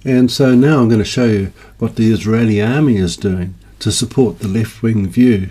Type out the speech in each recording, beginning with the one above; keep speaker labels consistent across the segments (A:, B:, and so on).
A: And so now I'm going to show you what the Israeli army is doing to support the left-wing view.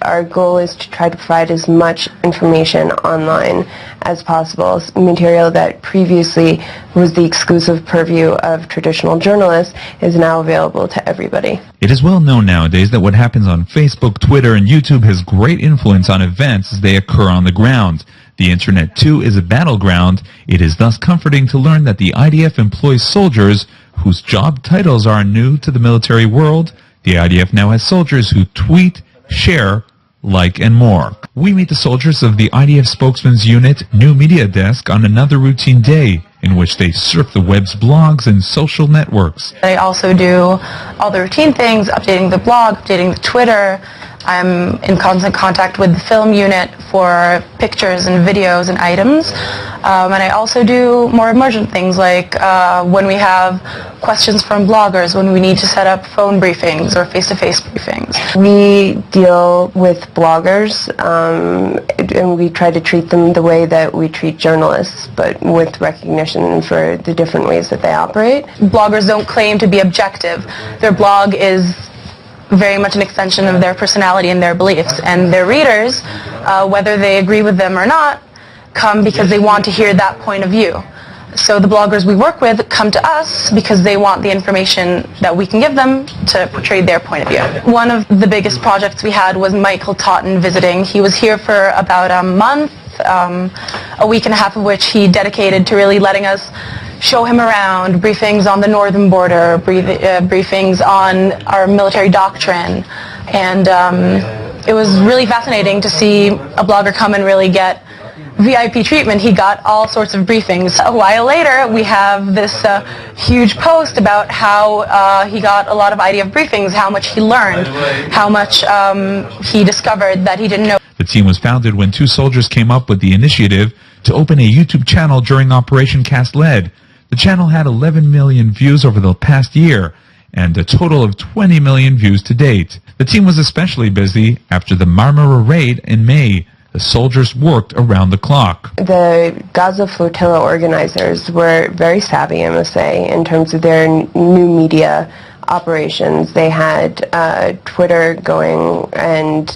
B: Our goal is to try to provide as much information online as possible. Material that previously was the exclusive purview of traditional journalists is now available to everybody.
C: It is well known nowadays that what happens on Facebook, Twitter, and YouTube has great influence on events as they occur on the ground. The internet, too, is a battleground. It is thus comforting to learn that the IDF employs soldiers whose job titles are new to the military world. The IDF now has soldiers who tweet, share, like, and more. We meet the soldiers of the IDF spokesman's unit, New Media Desk, on another routine day in which they surf the web's blogs and social networks.
D: I also do all the routine things, updating the blog, updating the Twitter. I'm in constant contact with the film unit for pictures and videos and items. And I also do more emergent things like when we have questions from bloggers, when we need to set up phone briefings or face-to-face briefings.
B: We deal with bloggers and we try to treat them the way that we treat journalists, but with recognition for the different ways that they operate.
D: Bloggers don't claim to be objective. Their blog is very much an extension of their personality and their beliefs, and their readers, whether they agree with them or not, come because they want to hear that point of view. So the bloggers we work with come to us because they want the information that we can give them to portray their point of view. One of the biggest projects we had was Michael Totten visiting. He was here for about a month, a week and a half of which he dedicated to really letting us show him around, briefings on the northern border, briefings on our military doctrine, and it was really fascinating to see a blogger come and really get VIP treatment. He got all sorts of briefings. A while later, we have this huge post about how he got a lot of IDF briefings, how much he learned, how much he discovered that he didn't know.
C: The team was founded when two soldiers came up with the initiative to open a YouTube channel during Operation Cast Lead. The channel had 11 million views over the past year, and a total of 20 million views to date. The team was especially busy after the Marmara raid in May. The soldiers worked around the clock.
B: The Gaza flotilla organizers were very savvy, I must say, in terms of their new media operations. They had Twitter going and,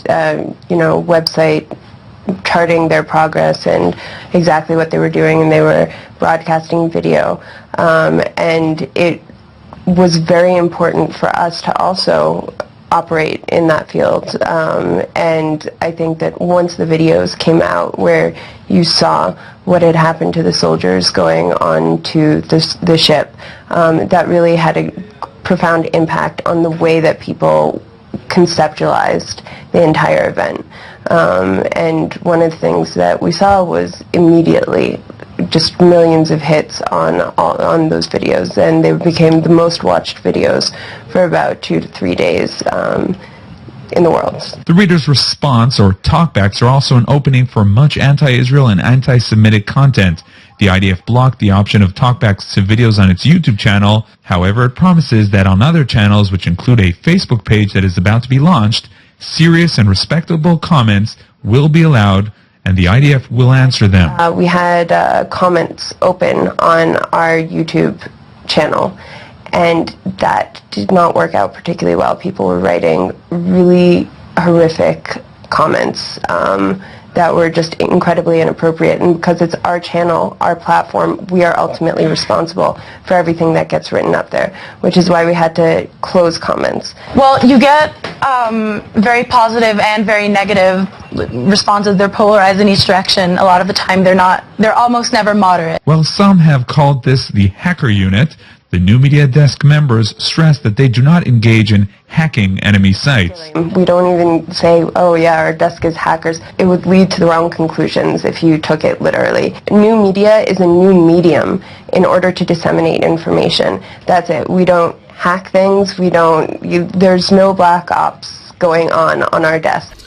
B: website charting their progress and exactly what they were doing, and they were broadcasting video. And it was very important for us to also operate in that field. And I think that once the videos came out where you saw what had happened to the soldiers going on to the ship, that really had a profound impact on the way that people conceptualized the entire event. And one of the things that we saw was immediately just millions of hits on those videos, and they became the most watched videos for about 2 to 3 days in the world.
C: The reader's response, or talkbacks, are also an opening for much anti-Israel and anti-Semitic content. The IDF blocked the option of talkbacks to videos on its YouTube channel. However, it promises that on other channels, which include a Facebook page that is about to be launched, serious and respectable comments will be allowed, and the IDF will answer them.
B: We had comments open on our YouTube channel, and that did not work out particularly well. People were writing really horrific comments that were just incredibly inappropriate, and because it's our channel, our platform, we are ultimately responsible for everything that gets written up there, which is why we had to close comments.
D: Well, you get very positive and very negative responses. They're polarized in each direction. A lot of the time they're almost never moderate.
C: Well, some have called this the hacker unit. The New Media Desk members stress that they do not engage in hacking enemy sites.
B: We don't even say, oh yeah, our desk is hackers. It would lead to the wrong conclusions if you took it literally. New media is a new medium in order to disseminate information. That's it. We don't hack things. There's no black ops going on our desk.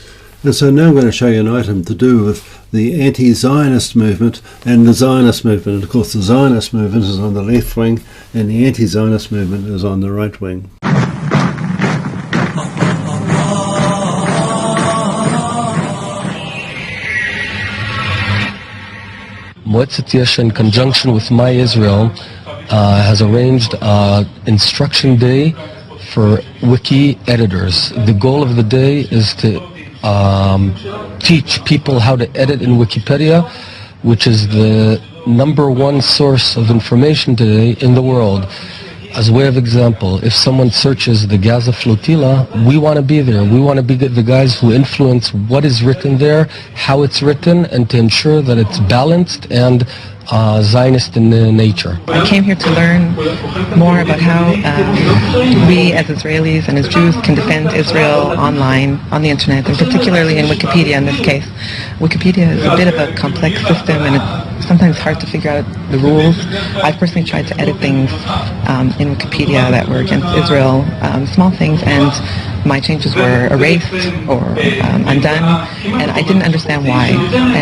A: And so now I'm going to show you an item to do with the anti-Zionist movement and the Zionist movement. And of course the Zionist movement is on the left wing and the anti-Zionist movement is on the right wing.
E: Moetzet Yesha, in conjunction with My Israel, has arranged Instruction Day for wiki editors. The goal of the day is to teach people how to edit in Wikipedia, which is the #1 source of information today in the world. As a way of example, if someone searches the Gaza flotilla, we want to be there. We want to be the guys who influence what is written there, how it's written, and to ensure that it's balanced and Zionist in nature.
F: I came here to learn more about how we as Israelis and as Jews can defend Israel online, on the internet, and particularly in Wikipedia in this case. Wikipedia is a bit of a complex system, and it's sometimes hard to figure out the rules. I've personally tried to edit things in Wikipedia that were against Israel, small things, and my changes were erased or undone, and I didn't understand why.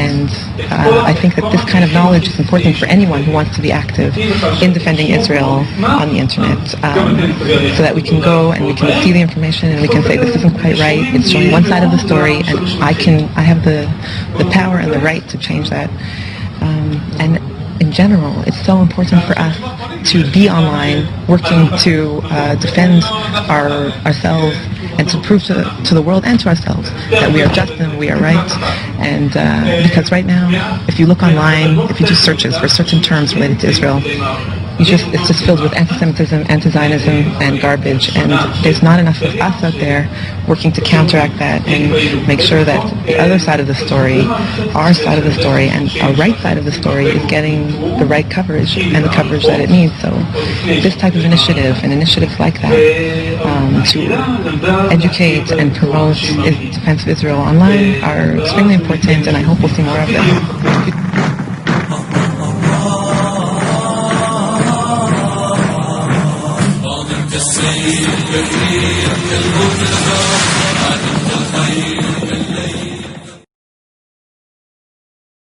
F: And I think that this kind of knowledge is important for anyone who wants to be active in defending Israel on the internet, so that we can go and we can see the information and we can say this isn't quite right, it's showing one side of the story, and I have the power and the right to change that. And in general, it's so important for us to be online, working to defend ourselves and to prove to the world and to ourselves that we are just and we are right. And because right now, if you look online, if you do searches for certain terms related to Israel, it's just filled with anti-Semitism, anti-Zionism, and garbage. And there's not enough of us out there working to counteract that and make sure that the other side of the story, our side of the story, and our right side of the story is getting the right coverage and the coverage that it needs. So this type of initiative and initiatives like that to educate and promote defense of Israel online are extremely important, and I hope we'll see more of them.
G: Say